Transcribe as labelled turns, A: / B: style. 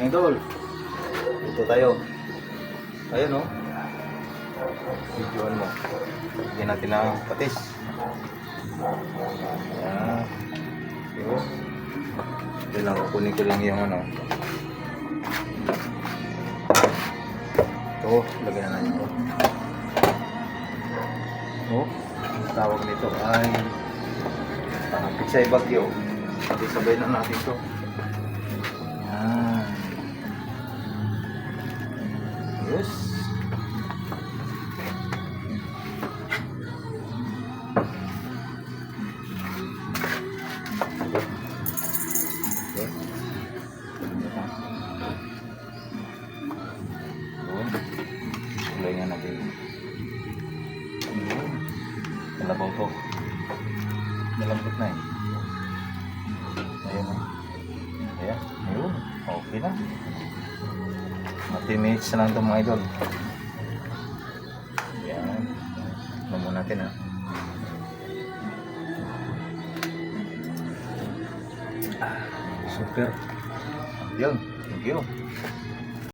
A: idol. Dito tayo. Ayun oh. Videoan mo. Bigyan natin ng patis. Ayan. Yun. Ito lang, kukunin ko lang yung ano. Ito, lagyan na natin ito. Oh, ang tawag nito ay pitsay bagyo. Sabay na natin ito. Ayan. Yes. Kulay nga natin. Kalabaw to. Malambot na eh. Ayan. Ayan. Ayun. Okay na. 10 minutes na lang ito mga idol. Ayan. Namun natin ha. Super. Yun. Thank you.